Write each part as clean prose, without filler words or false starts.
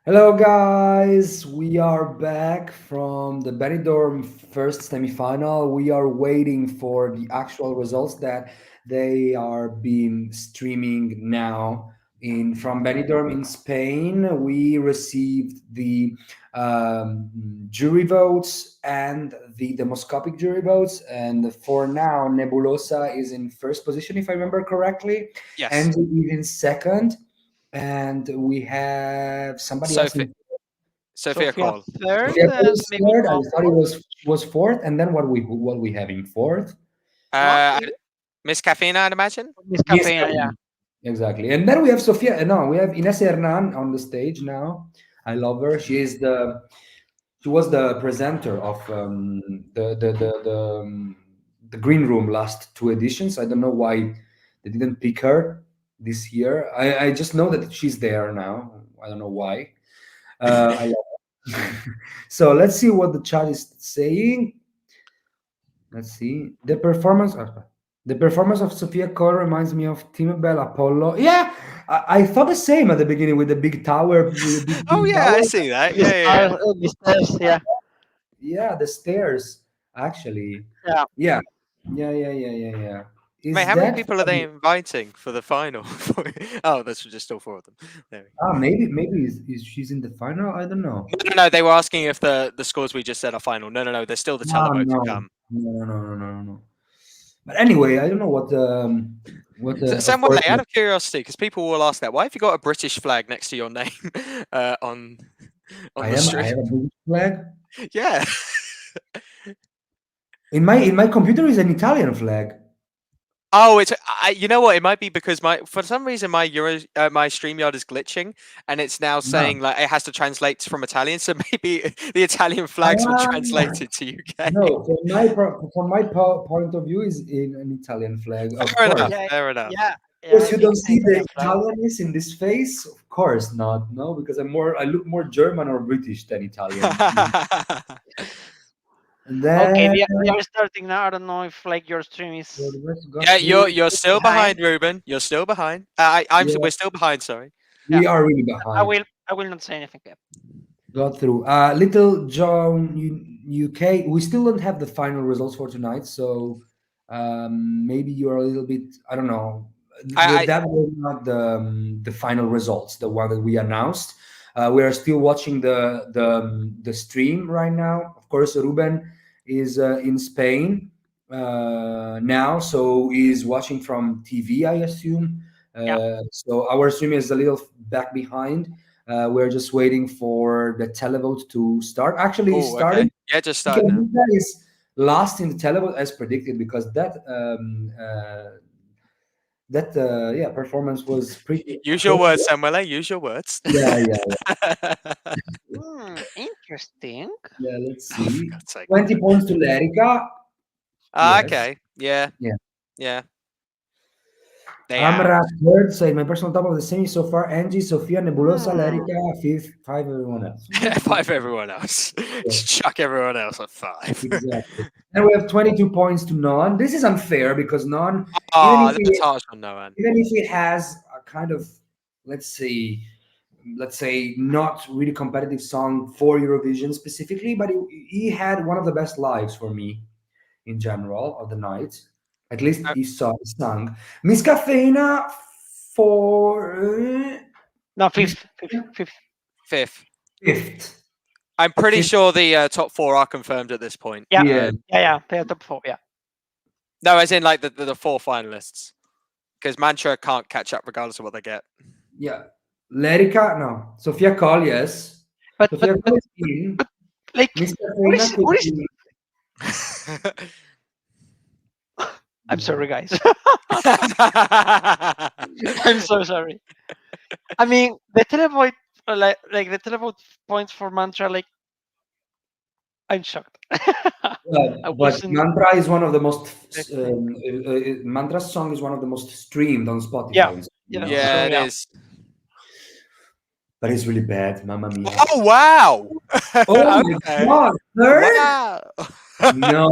Hello, guys. We are back from the Benidorm first semifinal. We are waiting for the actual results that they are being streaming now in from Benidorm in Spain. We received the jury votes and the demoscopic jury votes, and for now, Nebulossa is in first position, if I remember correctly, Yes. and is in second, and we have somebody else Sophie in Sophia Sophia Cole. third Sophia and was maybe third. I Paul thought it fourth. was fourth, and then what we have in fourth? What? Uh, Miss Caffeina, I'd imagine. Miss Yes, Caffeina, yeah. exactly. And then we have Sophia. No, we have Ines Hernan on the stage now. I love her. She was the presenter of the Green Room last two editions. I don't know why they didn't pick her this year. I just know that she's there now. I don't know why. I love her. So let's see what the chat is saying. Let's see the performance of Sophia Cole reminds me of Timebel Apollo. Yeah, I thought the same at the beginning with the big tower, with the big Oh green yeah, I tower. see that. The stars, Yeah. the stairs, yeah. Yeah, the stairs, actually. Yeah. Yeah, yeah. Mate, Is how many that people are they inviting for the final? Oh, that's just all four of them. There we maybe is she's in the final? I don't know. go. No, they were asking if the scores we just said are final. No. There's still the Ah, televote to come. no. But anyway, I don't know what of Samuel, course. out of curiosity, because people will ask that, why have you got a British flag next to your name on the I stream? have a British flag. Yeah. In my computer is an Italian flag. Oh, you know what? It might be because for some reason my my StreamYard is glitching, and it's now No. saying like it has to translate from Italian. So maybe the Italian flags were Ah, translated to UK. no, from my point of view, is in an Italian flag, of Fair course. enough. Yeah, Fair enough. yeah, Of yeah, course, you it's don't an see the Italian flag. Italianness in this face. Of course not. No, because I look more German or British than Italian. And Okay, then we are starting now. I don't know if like your stream for is the rest, got Yeah, through. you're still behind. behind, Ruben. You're still behind. Yeah, We're still behind. Sorry. Yeah, we are really I behind. will I will not say anything. Yeah. Got through. Little John UK. We still don't have the final results for tonight, so maybe you're a little bit. I don't know. I That was not the final results, the one that we announced. We are still watching the stream right now. Of course, Ruben is in Spain now, so he's watching from TV, I assume. Yeah. So our stream is a little back behind. We're just waiting for the televote to start. Actually, it's oh okay. starting. Yeah, just started now. Caffeina is last in the televote as predicted because that performance was pretty. Use your words, Samuel. Use your words. Yeah. Interesting. Yeah, let's Oh, for see. God's sake. 20 points to Lérica. Yes. Okay. Yeah. Yeah. Yeah. They out. Amra third, so my personal top of the semi so far. Angy, Sofia, Nebulosa, Hmm. Lérica, fifth, five, everyone else. Five everyone else. Yeah, Just chuck everyone else at five. exactly. And we have 22 points to Non. This is unfair because Non, even Oh, if that's he harsh on no one. even if it has a kind of, let's say not really competitive song for Eurovision specifically, but he had one of the best lives for me in general of the night. At least he sung Miss Caffeina for No, Miss fifth. Fifth. fifth. I'm pretty Fifth. sure the top four are confirmed at this point. Yeah. Yeah. Yeah. They are top four. Yeah. No, as in like the four finalists. Because Mantra can't catch up regardless of what they get. Yeah. Lérica, no. Sofia Cole, yes. But Sofia Cole is in. like, Miss what Caffeina is could what is? be. I'm sorry, guys. I'm so sorry. I mean, the televote, like the televote points for Mantra, like I'm shocked. I But wasn't. Mantra is one of the most expecting. Mantra's song is one of the most streamed on Yeah. Spotify. You Yeah. know, Yeah, So it yeah. is. but it's really bad. Mamma mia! Oh wow! Oh my Okay. god, third? Wow. No,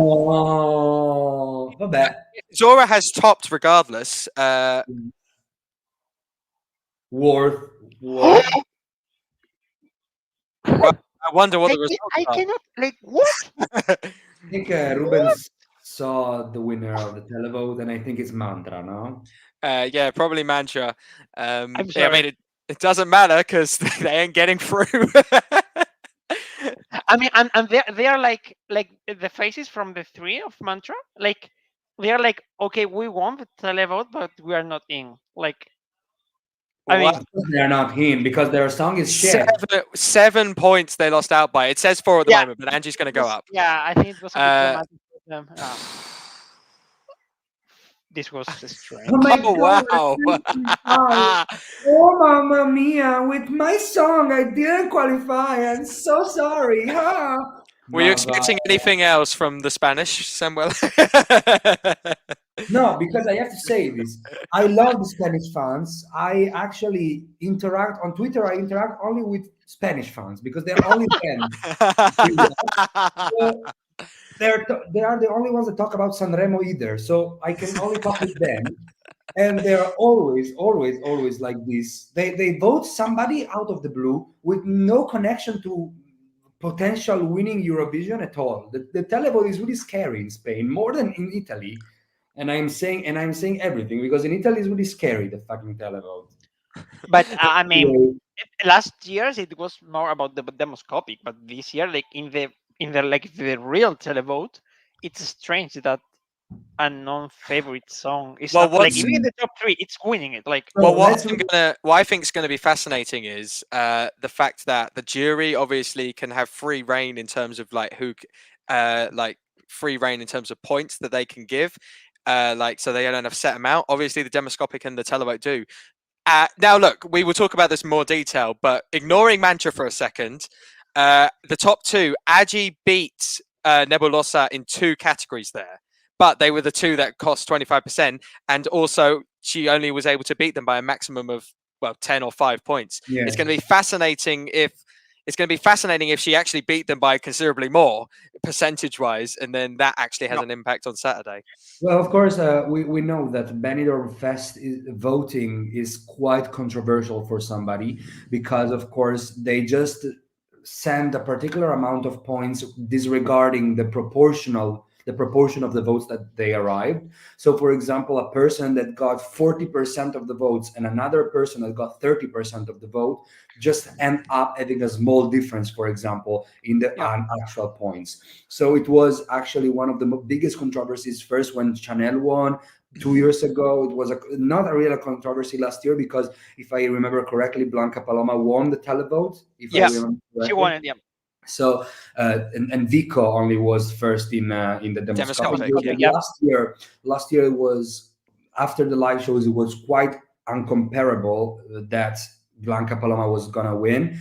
vabbè. Zorra has topped regardless. Worth. wonder what the Like, results I are. cannot, like, what? I think Rubens saw the winner of the televote, and I think it's Mantra, no? Yeah, probably Mantra. I'm Yeah, I sorry. mean, it doesn't matter because they ain't getting through. I mean, and they are like the faces from the three of Mantra. Like, they are like, okay, we won the televote, but we are not in. Like, I What? mean, Of course they're not him because their song is shit. 7 points they lost out by. It says 4 at the yeah, moment, but Angie's going to it go was, up. yeah, I think it was a bit Uh, dramatic for them. This was strange. Oh my oh, god, wow. I didn't qualify. Oh mamma mia, with my song I didn't qualify. I'm so sorry. Huh? Were you Ma expecting va. anything else from the Spanish, Samuel? No, because I have to say this. I love the Spanish fans. I actually interact on Twitter. I interact only with Spanish fans because they're only them. So they are the only ones that talk about Sanremo either. So I can only talk with them. And they're always like this. They vote somebody out of the blue with no connection to potential winning Eurovision at all. The televote is really scary in Spain, more than in Italy. And I'm saying everything because in Italy it's really scary, the fucking televote. But I mean, Anyway, last years it was more about the demoscopic, but this year, like in the like the real televote, it's strange that a non-favorite song is Well, not like what's even in the top three, it's winning it. Like, so Well, let's what I think is going to be fascinating is the fact that the jury obviously can have free reign in terms of like like free reign in terms of points that they can give, like so they don't have set amount. Obviously, the demoscopic and the televote do. Now, look, we will talk about this in more detail, but ignoring Mantra for a second, the top two, Angy beat Nebulossa in 2 categories there, but they were the 2 that cost 25%, and also she only was able to beat them by a maximum of 10 or 5 points. yeah. It's going to be fascinating if she actually beat them by considerably more percentage-wise, and then that actually has an impact on Saturday. Well, of course, we know that Benidorm Fest voting is quite controversial for somebody because, of course, they just send a particular amount of points disregarding the proportion of the votes that they arrived. So, for example, a person that got 40% of the votes and another person that got 30% of the vote just end up having a small difference, for example, in the Yeah. actual points. So it was actually one of the biggest controversies first when Chanel won 2 years ago. It was not a real controversy last year because if I remember correctly, Blanca Paloma won the televote. If I Yes, remember she correctly. won it. Yeah. So and Vico only was first in the demoscopic. Demoscopic, But yeah. last year it was after the live shows. It was quite uncomparable that Blanca Paloma was gonna win.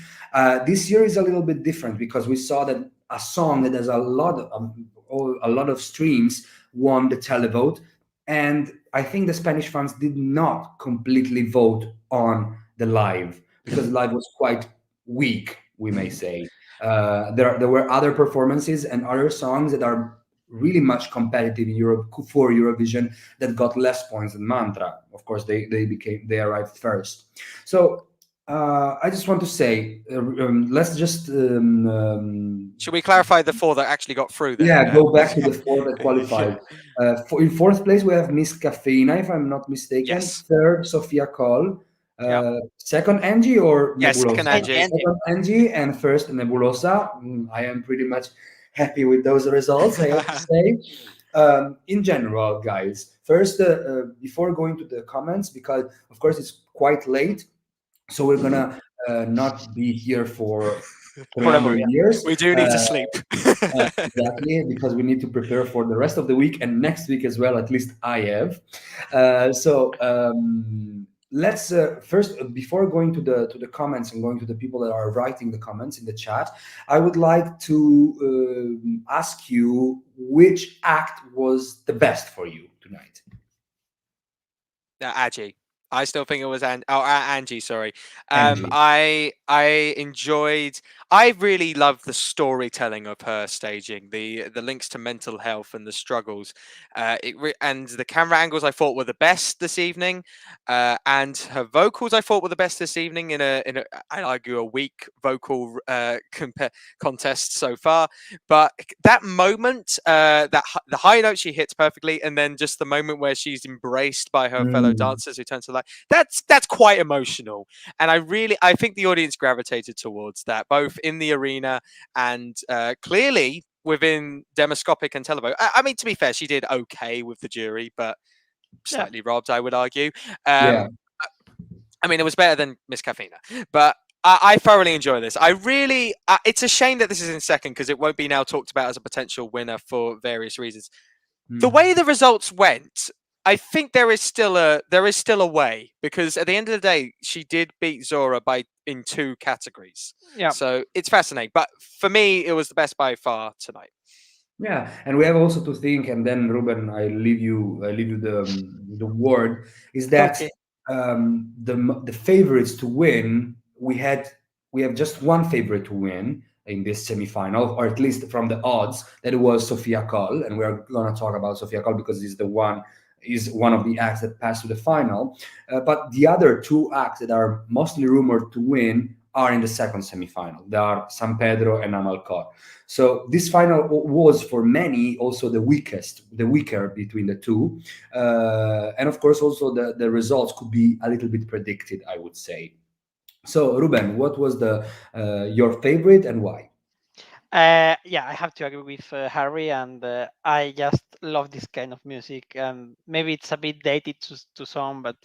This year is a little bit different because we saw that a song that has a lot of streams won the televote, and I think the Spanish fans did not completely vote on the live because live was quite weak, we may say. There were other performances and other songs that are really much competitive in Europe for Eurovision that got less points than Mantra. Of course, they arrived first. So I just want to say, let's just Should we clarify the 4 that actually got through then? yeah, go back to the 4 that qualified. In 4th place, we have Miss Caffeina, if I'm not mistaken. Yes. 3rd, Sofia Cole. Yeah. 2nd, Angy or Yeah, 2nd Nebulossa? Angy. 2nd, Angy, and 1st, Nebulossa. I am pretty much happy with those results, I have to say. In general, guys, first, before going to the comments, because of course it's quite late, so we're gonna not be here for 300 yeah. years. We do need to sleep. Exactly, because we need to prepare for the rest of the week and next week as well. At least I have. Let's first, before going to the comments and going to the people that are writing the comments in the chat, I would like to ask you which act was the best for you tonight. Angy. I still think it was Angie. Sorry. Angie. I enjoyed. I really loved the storytelling of her staging, the links to mental health and the struggles, and the camera angles I thought were the best this evening, and her vocals I thought were the best this evening in a I argue a weak vocal contest so far. But that moment, the high note she hits perfectly, and then just the moment where she's embraced by her fellow Mm, dancers who turn to light, that's quite emotional. And I think the audience gravitated towards that, both in the arena and clearly within Demoscopic and Televote. I mean, to be fair, she did okay with the jury, but Yeah, slightly robbed, I would argue. Um, yeah. I mean, it was better than Miss Caffeina, but I thoroughly enjoy this. I really, it's a shame that this is in second because it won't be now talked about as a potential winner for various reasons. The Mm. way the results went, I think there is still a way because at the end of the day, she did beat Zorra by in two categories. yeah. So it's fascinating. But for me, it was the best by far tonight. Yeah, and we have also to think, and then Ruben, I leave you the word. Is that Okay. the favorites to win? We have just one favorite to win in this semifinal, or at least from the odds, that it was Sofia Koll, and we are gonna talk about Sofia Koll because is one of the acts that passed to the final. But the other two acts that are mostly rumored to win are in the second semifinal. They are San Pedro and Amalcor. So this final was for many also the weaker between the two, and of course also the results could be a little bit predicted, I would say. So Ruben, what was the your favorite and why? Yeah, I have to agree with Harry, and I just love this kind of music. And maybe it's a bit dated to some, but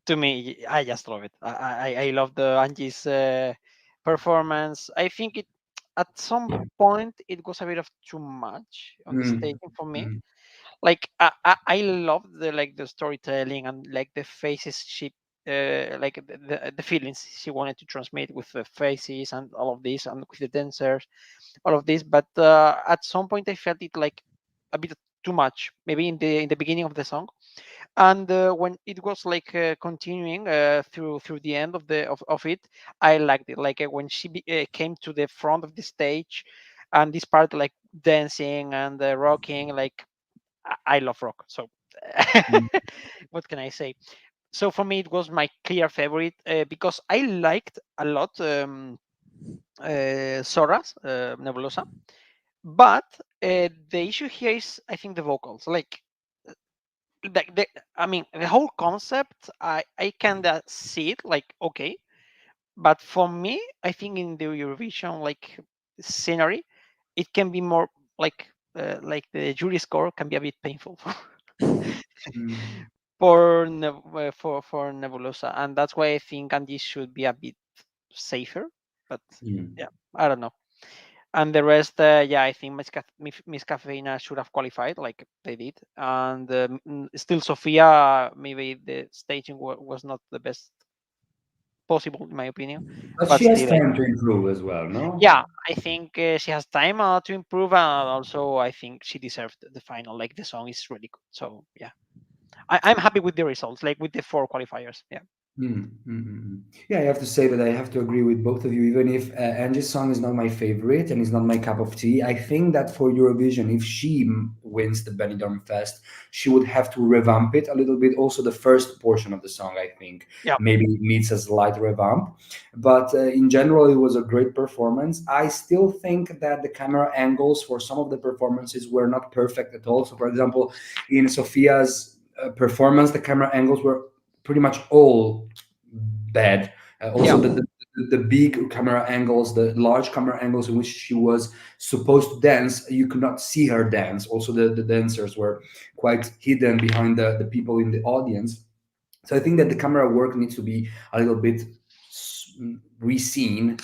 to me, I just love it. I love the Angie's performance. I think it at some point it was a bit of too much on the Mm, staging for me. mm, Like I love the storytelling and like the faces she like the feelings she wanted to transmit with the faces and all of this and with the dancers, all of this. But at some point I felt it like a bit too much, maybe in the beginning of the song, and when it was like continuing through the end of it, I liked it. Like when she came to the front of the stage, and this part like dancing and rocking, like I love rock, so mm, what can I say? So for me, it was my clear favorite because I liked a lot Zorra's Nebulossa, but the issue here is I think the vocals. Like I mean, the whole concept, I kind of see it like okay, but for me, I think in the Eurovision like scenery, it can be more like the jury score can be a bit painful mm, for Nebulosa, and that's why I think Andy should be a bit safer. But mm. yeah, I don't know. And the rest, yeah, I think Miss Caffeina should have qualified like they did, and still Sofia, maybe the staging was not the best possible in my opinion, But but she has still, time to improve as well, no? yeah, I think she has time to improve, and also I think she deserved the final. Like the song is really good, so yeah. I'm happy with the results, like with the four qualifiers. Yeah. Mm, mm, mm, mm. Yeah, I have to say that I have to agree with both of you. Even if Angie's song is not my favorite and is not my cup of tea, I think that for Eurovision, if she wins the Benidorm Fest, she would have to revamp it a little bit. Also, the first portion of the song, I think, Yeah. maybe needs a slight revamp. But in general, it was a great performance. I still think that the camera angles for some of the performances were not perfect at all. So, for example, in Sophia's performance, the camera angles were pretty much all bad. Also, Yeah. the big camera angles, the large camera angles in which she was supposed to dance, you could not see her dance. Also, the dancers were quite hidden behind the people in the audience. So I think that the camera work needs to be a little bit reseen.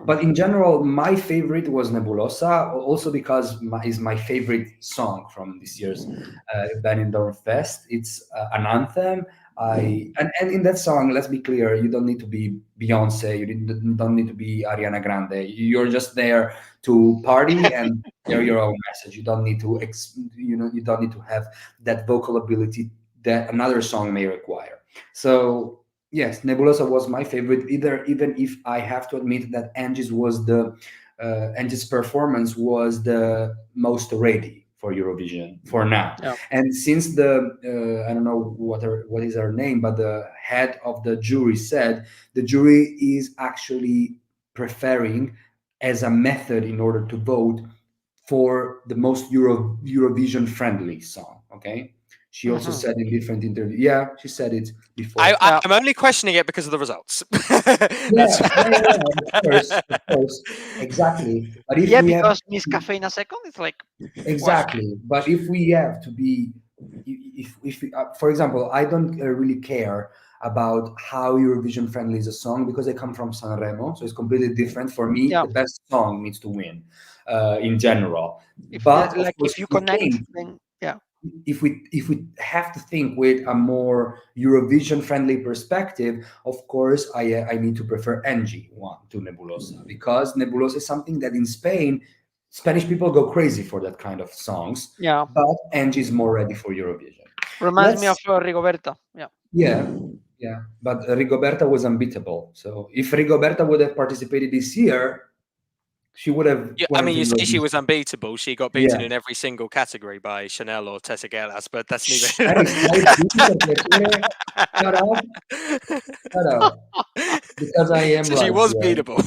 But in general, my favorite was Nebulosa, also because is my favorite song from this year's Benidorm Fest. It's an anthem. And in that song, let's be clear, you don't need to be Beyonce, don't need to be Ariana Grande. You're just there to party and share your own message. You don't need to you don't need to have that vocal ability that another song may require. So yes, Nebulosa was my favorite. Either even if I have to admit that Angie's performance was the most ready for Eurovision for now. Yeah. And since I don't know what is her name, but the head of the jury said the jury is actually preferring as a method in order to vote for the most Eurovision friendly song. Okay, she also Mhm. said in different interviews. Yeah, she said it I, before. I Yeah. I'm only questioning it because of the results. Yeah, That's of course, exactly. But if Yeah, we have because Miss Caffeina second, it's like, what? exactly, but if we have to be, if we, for example, I don't really care about how Eurovision friendly is a song because I come from Sanremo, so it's completely different. For me, Yeah. the best song needs to win in general. If But of like course, if you connect, then yeah. if we have to think with a more Eurovision friendly perspective, of course I need to prefer Angy one to Nebulosa because Nebulosa is something that in Spain Spanish people go crazy for that kind of songs, Yeah. but Angy is more ready for Eurovision. Reminds me of Let's Rigoberta. Yeah. yeah. Yeah, but Rigoberta was unbeatable. So if Rigoberta would have participated this year, she would have Yeah, I went mean, to you say she Eurovision. was unbeatable. She got beaten Yeah. in every single category by Chanel or Tessa Gelas, but that's neither. Stai zitti per piacere. Shut up. Shut up. Because I am So she right was here. beatable.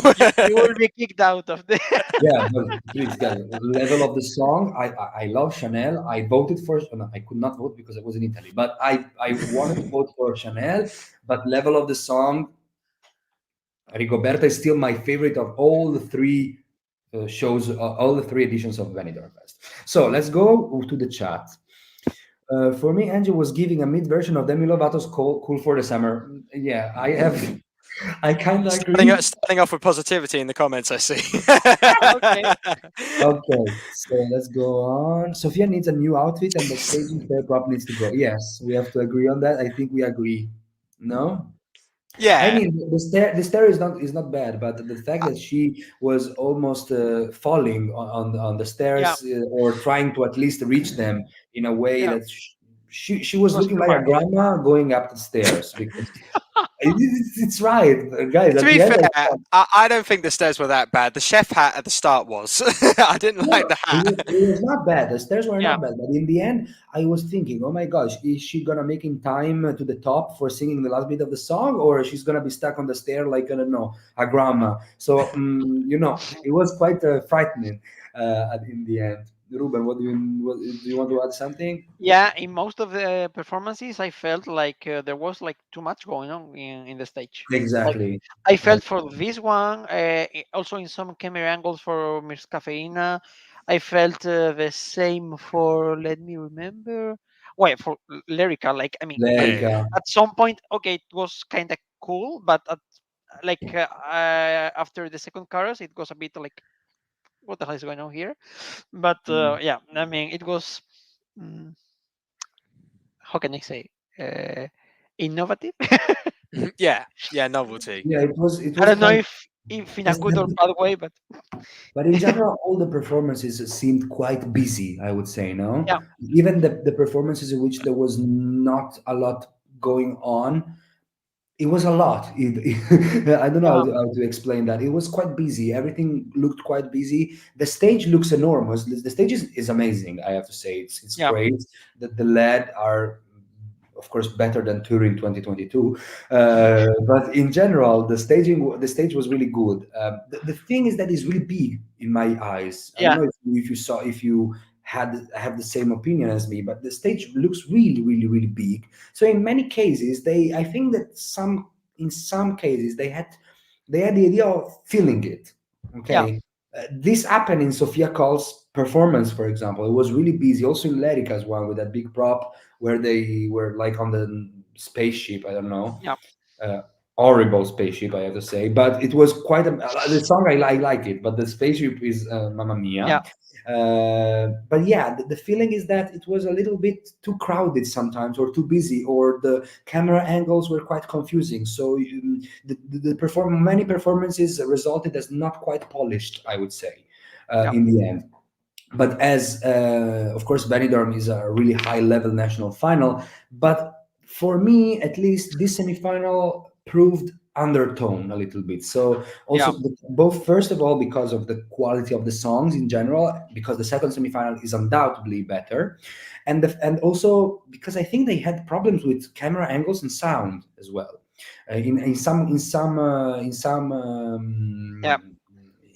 You will be kicked out of the. Yeah, but please, guys, level of the song. I love Chanel. I voted for. No, I could not vote because I was in Italy, but I wanted to vote for Chanel. But level of the song, Rigoberta is still my favorite of all the three shows, all the three editions of Benidorm Fest. So let's go to the chat. For me, Angie was giving a mid version of Demi Lovato's "Cool for the Summer." Yeah, I have. I kind of agree. Starting off with positivity in the comments, I see. Okay. Okay, so let's go on. Sophia needs a new outfit, and the staging fair prop needs to go. Yes, we have to agree on that. I think we agree. No, I Yeah, mean the stair is not bad, but the fact that she was almost falling on the Yeah. stairs or trying to at least reach them in a way Yeah. that she was It was looking too like a much. grandma going up the stairs because it's right, guys. to At be the end, fair, I thought, I don't think the stairs were that bad. The chef hat at the start was. I didn't no, like the hat. it was not bad. The stairs were Yeah. not bad, but in the end, I was thinking, oh my gosh, is she gonna make in time to the top for singing the last bit of the song, or she's gonna be stuck on the stair like I don't know, a grandma? So it was quite frightening in the end. Ruben, do you want to add something? Yeah, in most of the performances, I felt like there was like too much going on in the stage. Like Exactly. I felt for this one, also in some camera angles for Miss Caffeina. I felt the same for Let Me Remember. Well, for Lérica, like I mean, Yeah, Lerica. at some point, okay, it was kind of cool, but after the second chorus, it was a bit like, what the hell is going on here? But Mm. yeah, I mean, it was. mm, how can I say, uh, innovative. yeah, yeah. Novelty. Yeah, it I was don't know quite. if in a This, good or bad way, but But in general, all the performances seemed quite busy, I would say, no? yeah, Even the performances in which there was not a lot going on, it was a lot. I don't know yeah, how to explain that. It was quite busy. Everything looked quite busy. The stage looks enormous. The stage is amazing, I have to say. It's yeah, great. The LED are, of course, better than Turin 2022. But in general, the stage was really good. The thing is that it's really big in my eyes. I don't yeah, know if you saw if you have the same opinion as me, but the stage looks really, really, really big. So in many cases, I think that in some cases they had the idea of filling it. yeah, Okay, this happened in Sofia Call's performance, for example. It was really busy. Also in Lérica as well, with that big prop where they were like on the spaceship. I don't know, yeah, uh, horrible spaceship, I have to say. But it was quite the song. I like it, but the spaceship is Mamma Mia. yeah, But yeah, the feeling is that it was a little bit too crowded sometimes, or too busy, or the camera angles were quite confusing. So many performances resulted as not quite polished, I would say, yeah, in the end. But as of course Benidorm is a really high level national final, but for me at least, this semifinal proved undertone a little bit. So Yeah, also both, first of all, because of the quality of the songs in general, because the second semifinal is undoubtedly better, and also because I think they had problems with camera angles and sound as well. yeah,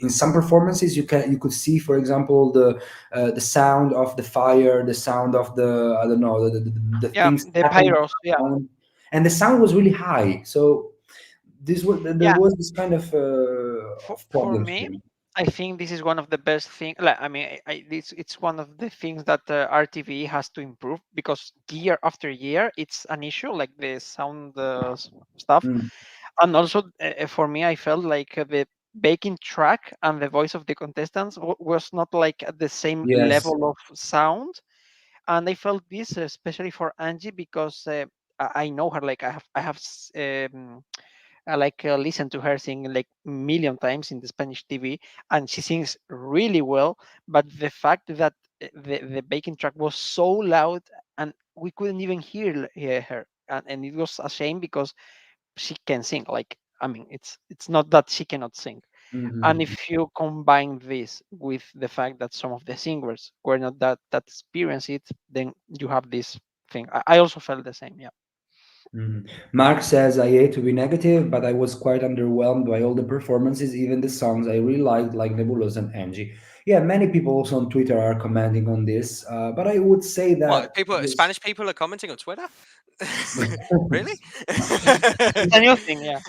In some performances, you could see, for example, the sound of the fire, the sound of the, I don't know, the yeah. things The happening pyros. Yeah, around, and the sound was really high. So there yeah. was this kind of For problems me, here. I think this is one of the best things. Like, I mean, it's one of the things that RTV has to improve, because year after year it's an issue, like the sound stuff. Mm, And also, for me, I felt like the baking track and the voice of the contestants was not like at the same yes. level of sound. And I felt this especially for Angy, because I know her. Like I like listen to her sing like million times in the Spanish TV, and she sings really well. But the fact that the backing track was so loud, and we couldn't even hear her, and it was a shame, because she can sing. Like, I mean, it's not that she cannot sing. And Mhm. if you combine this with the fact that some of the singers were not that experienced it, then you have this thing. I also felt the same. Yeah. Mhm. Mark says, I hate to be negative, but I was quite underwhelmed by all the performances, even the songs I really liked, like Nebulossa and Angy. Yeah, many people also on Twitter are commenting on this, but I would say What, that people, this. Spanish people are commenting on Twitter? Really? It's a new thing. Yeah.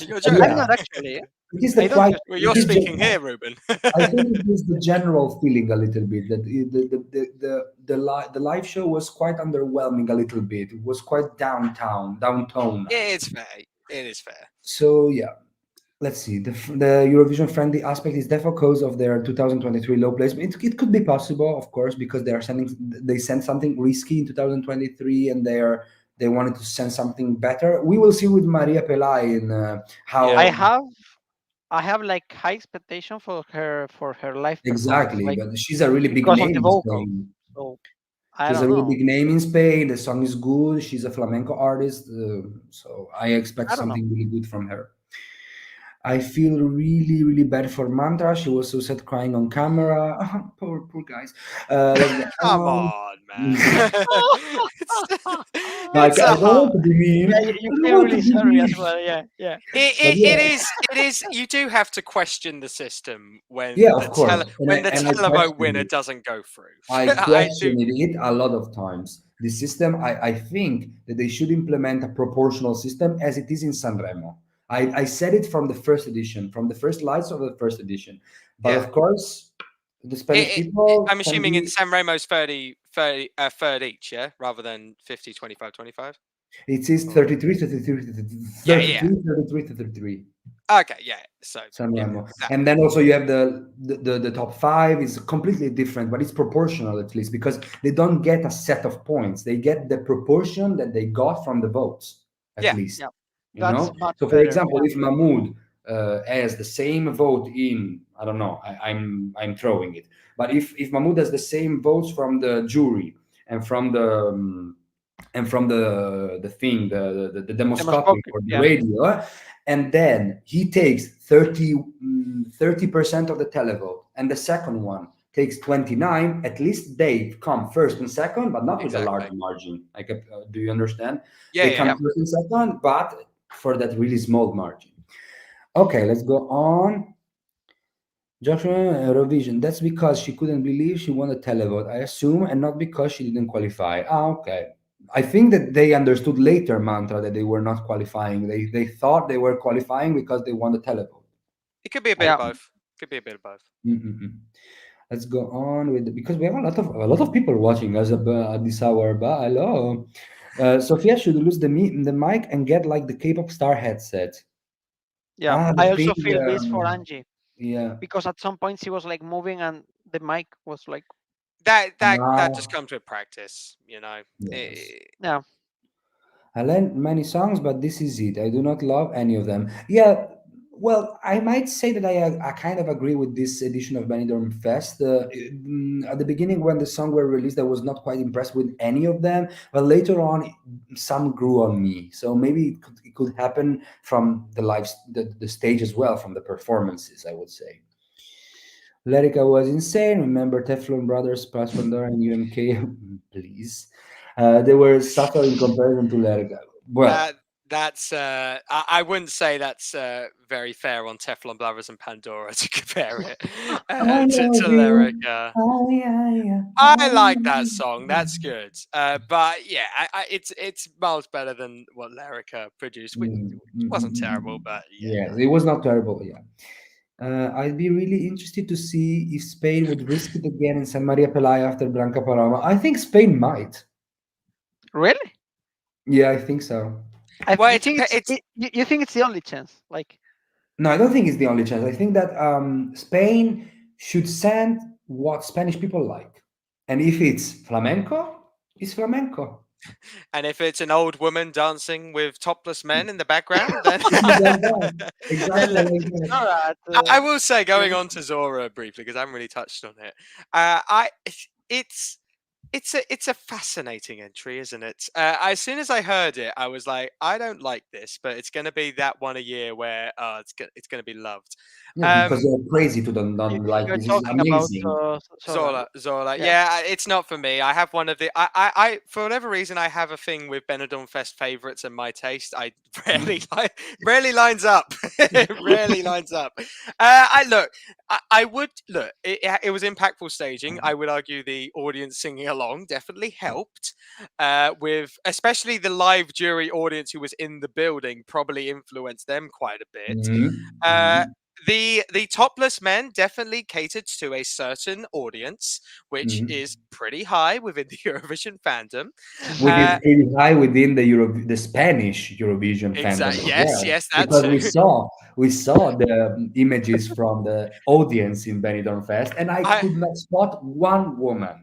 You're I'm Yeah, joking. not actually. it is the I don't quite. use. Well, It you're is speaking the. here, Ruben. I think it is the general feeling a little bit that the live show was quite underwhelming a little bit. It was quite downtown, I It's think. fair. It is fair. So yeah, let's see. The Eurovision friendly aspect is definitely cause of their 2023 low placement. It could be possible, of course, because they sent something risky in 2023, and they wanted to send something better. We will see with Maria Peláe in Yeah. I how have I have like high expectation for her live performance, exactly. like But she's a really big because of name the in vocal. Spain. So I She's a don't really know. big name in Spain. The song is good. She's a flamenco artist, so I expect I don't know. something really good from her. I feel really, really bad for Mantra. She was so sad crying on camera. Poor guys. Let's go Come on. on, man. No, it's I it's a don't want hard. to be mean. Yeah, you I don't feel want to really be sorry as mean. well. Yeah, yeah. But It yeah, is. It is. You do have to question the system yeah, when of course. when the And I televote question winner it. doesn't go through. I I do. questioned it a lot of times. The system, I think that they should implement a proportional system as it is in Sanremo. I said it from the first edition, from the first lights of the first edition. But Yeah. of course, the Spanish people I'm can assuming in be, San Remo's 30, third each, yeah, rather than 50, 25, 25. it says Or 33, 33, yeah, yeah. 33, 33, 33. Okay, yeah. So yeah, Sanremo. And exactly. then also you have the top five is completely different, but it's proportional at least because they don't get a set of points. They get the proportion that they got from the votes, at Yeah, least. Yeah, You that's know? much So for better. example, Yeah, if Mahmoud has the same vote in, I don't know, I'm throwing it, but if Mahmoud has the same votes from the jury and from the thing, the demoscopy demoscopic. or the Yeah, radio, and then he takes 30% of the televote, and the second one takes 29, at least they come first and second, but not with a large exactly. margin. Like, do you understand? Yeah, They yeah, come yeah. yeah. first and second, but for that really small margin. Okay, let's go on. Joshua Eurovision. That's because she couldn't believe she won a televote, I assume, and not because she didn't qualify. Ah, okay. I think that they understood later, Mantra, that they were not qualifying. They thought they were qualifying because they won the televote. It could be a bit I of Yeah. think. both. Could be a bit of both. Mm-mm-mm. Let's go on with because we have a lot of people watching us at this hour. But hello, Sophia should lose the mic and get like the K-pop star headset. Yeah, Ah, the I thing. also feel this for Angie, Yeah. because at some point she was like moving and the mic was like, That just Now, comes with practice, you know. yes. Eh, yeah, I learned many songs, but this is it. I do not love any of them. Yeah, Well, I might say that I kind of agree with this edition of Benidorm Fest. At the beginning, when the song were released, I was not quite impressed with any of them, but later on, some grew on me. So maybe it could happen from the stage as well, from the performances, I would say. Lérica was insane. Remember Teflon Brothers, Pras Pandora, and UMK? Please. They were subtle in comparison to Lérica. Well, That's I wouldn't say that's very fair on Teflon Brothers and Pandora to compare it I to love you. Lyrica. Oh, yeah, yeah. I like that song. That's good. But yeah, it's miles better than what Lyrica produced, which wasn't terrible, but yeah. Yeah, it was not terrible. Yeah. I'd be really interested to see if Spain would risk it again in San Maria Peláe after Blanca Paloma. I think Spain might. Really? Yeah, I think so. Well, You think you think it's the only chance? Like, No, I don't think it's the only chance. I think that Spain should send what Spanish people like. And if it's flamenco, it's flamenco. and if it's an old woman dancing with topless men in the background, then Like that. then Exactly let's like keep that. Zorra at, I will say, going Eurovision. on to Zora briefly because I haven't really touched on it. I it's it's a fascinating entry, isn't it? As soon as I heard it, I was like, I don't like this, but it's going to be that one a year where it's going to be loved. Yeah, because Um, they're crazy to them, not like You're this is talking about amazing. Zorra. Zola. Yeah. Yeah, it's not for me. I have one of the. I for whatever reason, I have a thing with Benidorm Fest favorites and my taste. I rarely lines up. It rarely lines up. I look. I would look. It was impactful staging. I would argue the audience singing along definitely helped. With especially the live jury audience who was in the building probably influenced them quite a bit. Uh, Mhm. the topless men definitely catered to a certain audience, which Mhm. is pretty high within the Eurovision fandom. Which is pretty high within the Spanish Eurovision fandom Exactly. as Yes, well, yes, that because we too. saw we saw the images from the audience in Benidorm Fest, and I I could not spot one woman.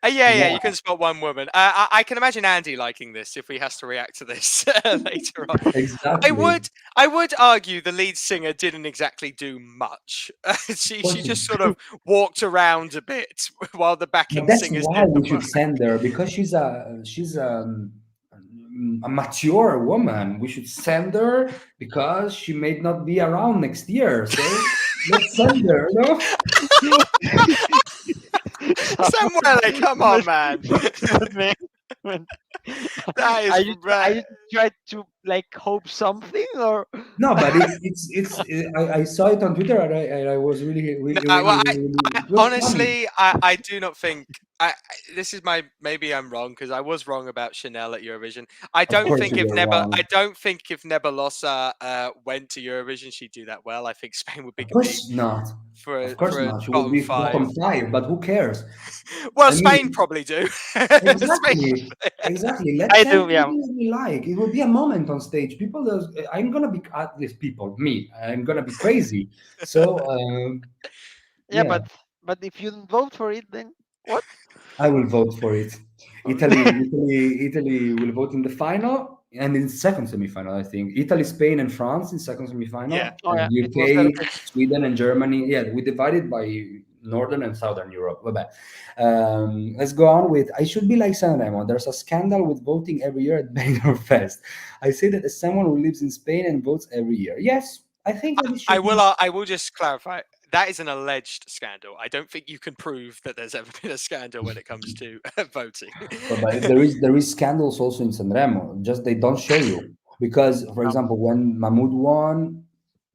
yeah, you One. can spot one woman. I can imagine Andy liking this if he has to react to this later on. I Exactly. would I would argue the lead singer didn't exactly do much. She Which is just sort of true. walked around a bit while the But backing that's singers why did the we should work. send her, because she's a mature woman. We should send her because she may not be around next year. So let's send her. No. Samuele, come on, man. But man, man, That is are you trying to like hope something or? No, but I saw it on Twitter, and I was really, no. really, Well, really, really, I it was funny. honestly, I do not think. This is my maybe I'm wrong because I was wrong about Chanel at Eurovision. Of course, you were I wrong. don't think if Nebulossa went to Eurovision, she'd do that well. I think Spain would Of be course not. Of course for a not. She will bottom be five. bottom five, but who cares? Well, I Spain mean, probably do. Spain. exactly, exactly. Let's I send do, yeah, something that we like. It will be a moment on stage. I'm gonna be at least people. Me, I'm gonna be crazy. So, yeah, yeah. but if you don't vote for it, then what? I will vote for it. Italy will vote in the final and in second semifinal. I think Italy, Spain, and France in second Yeah. semifinal, Oh and yeah, it was UK, Lerche. Sweden, and Germany. Yeah, we divided by Northern and Southern Europe. Vabbè. Let's go on with. I should be like Sanremo. There's a scandal with voting every year at Benidorm Fest. I say that as someone who lives in Spain and votes every year. Yes, I think that it should be. I will just clarify. That is an alleged scandal. I don't think you can prove that there's ever been a scandal when it comes to voting. But there is scandals also in Sanremo. Just they don't show you because, for No. example, when Mahmoud won,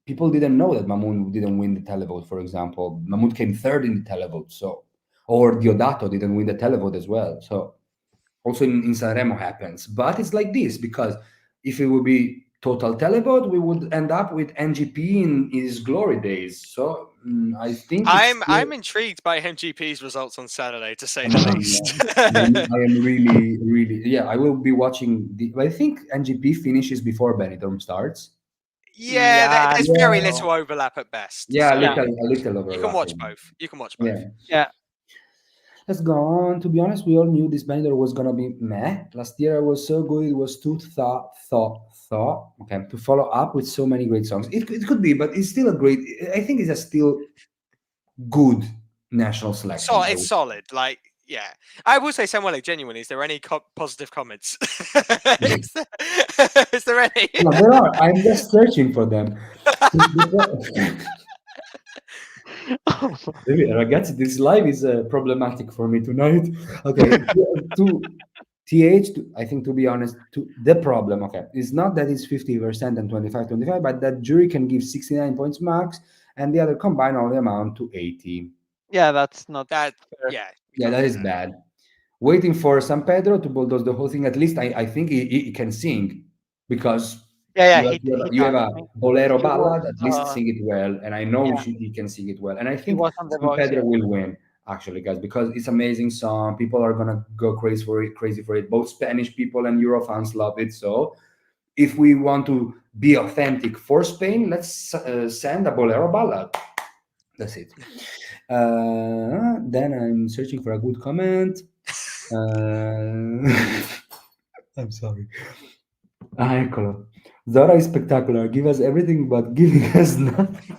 people didn't know that Mahmoud didn't win the televote. For example, Mahmoud came third in the televote, so or Diodato didn't win the televote as well. So also in Sanremo happens, but it's like this because if it would be total televote, we would end up with NGP in his glory days. So I think it's I'm still. intrigued by MGP's results on Saturday, to say And the I, least. I am really, really, yeah. I will be watching the. I think NGP finishes before Benidorm starts. Yeah, Yeah, I there's think very Yeah, little overlap at best, yeah, a so yeah, little, a little you can watch overlapping. both. You can watch Yeah, both. yeah. let's go on. To be honest, we all knew this Benidorm was gonna be meh. Last year I was so good; it was too thought, okay, to follow up with so many great songs. It could be, but it's still a great. I think it's a still good national So selection. I it's would. solid. Like, yeah, I will say, Samuel, genuinely, is there any positive comments? is, is there any? No, there are. I'm just searching for them. Really, ragazzi, this live is problematic for me tonight. Okay, to I think, to be honest, the problem, okay, is not that it's 50% and 25-25, but that jury can give 69 points max, and the other combined only amount to 80. Yeah, that's not That, fair. yeah, you Yeah, can't that do is that. bad. Waiting for San Pedro to bulldoze the whole thing. At least I think he can sing, because Yeah, you have, he you have does. a I mean, bolero he was ballad. At least sing it well, and I know yeah, he can sing it well. And I he think was on The San Voice. Pedro Yeah, will win, actually, guys, because it's amazing song. People are gonna go crazy for it. Crazy for it. Both Spanish people and Euro fans love it. So if we want to be authentic for Spain, let's send a bolero ballad. That's it. Then I'm searching for a good comment. I'm sorry. Ah, eccolo. Zora is spectacular. Give us everything, but giving us nothing.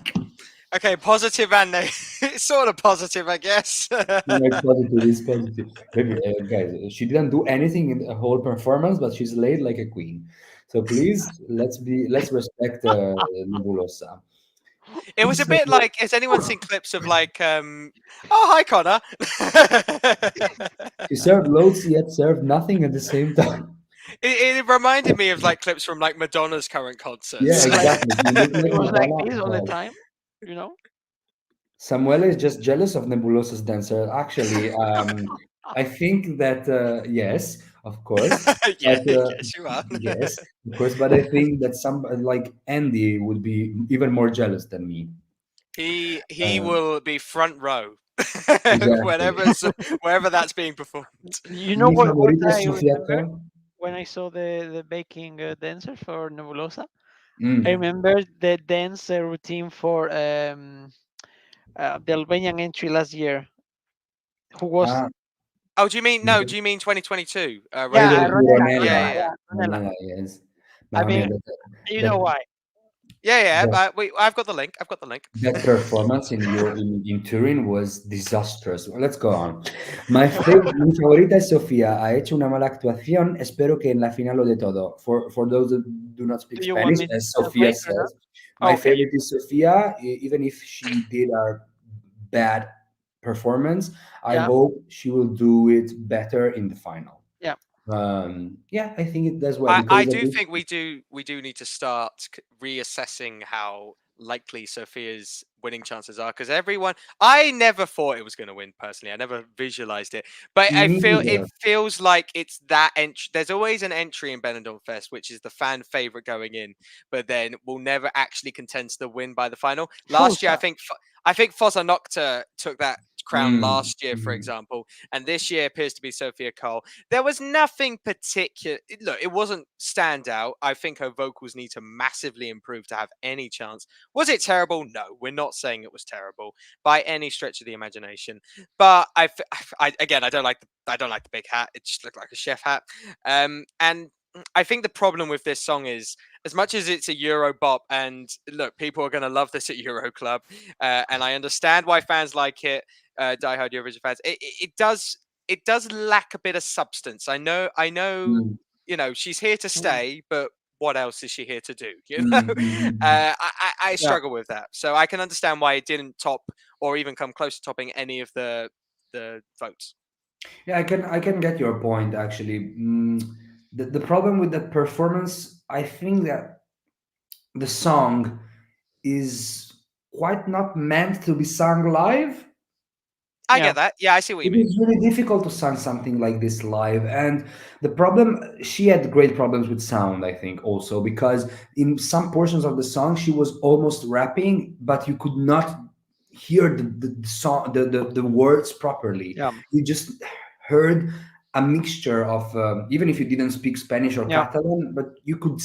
Okay, positive and it's sort of positive, I guess. No, it's positive. It's positive. Maybe, guys, she didn't do anything in the whole performance, but she's laid like a queen. So please, let's respect Nebulossa. It was a So, bit like, has anyone seen clips of like, oh, hi, Connor. she served loads yet served nothing at the same time. It reminded me of like clips from like Madonna's current Yeah, concerts. it was like exactly. You look it like was like Madonna. this all the Well, time. You know. Samuele is just jealous of Nebulossa's dancer. Actually, I think that yes, of course, Yeah, but yes, you are. yes, of course. But I think that some like Andy would be even more jealous than me. He Uh, will be front row exactly. whenever wherever that's being performed. You know Mi what favorita es I Sofia remember Cole. when I saw the baking dancer for Nebulosa? I Mm. remember the dance routine for the Albanian entry last year, who was Ah, Oh, do you mean no? Do you mean 2022? yeah, Ridere Ronella? di Ronella, Yeah, Ronella. yeah, Ronella, yeah. yeah, Ronella. Ronella, yes. I Mamma mia, mean, you know that, why? Yeah, yeah. that I've got the link. I've got the link. That performance in Turin was disastrous. Let's go on. Mi favorita es Sofía. Ha hecho una mala actuación. Espero que en la final lo de todo. For those that do not speak Do you want Spanish, me to as Sofía translate or says, not? my Okay, favorite is Sofía. Even if she did a bad performance, I yeah, hope she will do it better in the final. yeah, Yeah, I think it does well I because of do this. think we do need to start reassessing how likely Sophia's winning chances are, because everyone, I never thought it was going to win personally. I never visualized it, but I Me feel it neither. feels like it's that entry. There's always an entry in Benidorm Fest which is the fan favorite going in, but then will never actually contend to the win by the final. Last year, Fusa. I think Fossa Nocta took that crown Mm, last year, for mm, example, and this year appears to be Sophia Cole. There was nothing particular. Look, it wasn't standout. I think her vocals need to massively improve to have any chance. Was it terrible? No, we're not saying it was terrible by any stretch of the imagination. But again, I don't like the big hat. It just looked like a chef hat. And I think the problem with this song is, as much as it's a Euro bop, and look, people are going to love this at Euro Club, and I understand why fans like it, diehard Eurovision fans. It does lack a bit of substance. I know, mm, she's here to Mm, stay, but what else is she here to do? mm, mm, mm. I yeah, struggle with that, so I can understand why it didn't top or even come close to topping any of the votes. Yeah, I can get your point actually. The problem with that performance, I think that the song is quite not meant to be sung live. I yeah, get that. Yeah, I see what you It mean. is really difficult to sing something like this live, and the problem, she had great problems with sound, I think, also because in some portions of the song she was almost rapping, but you could not hear the song, the words properly. yeah, You just heard a mixture of even if you didn't speak Spanish or yeah, Catalan, but you could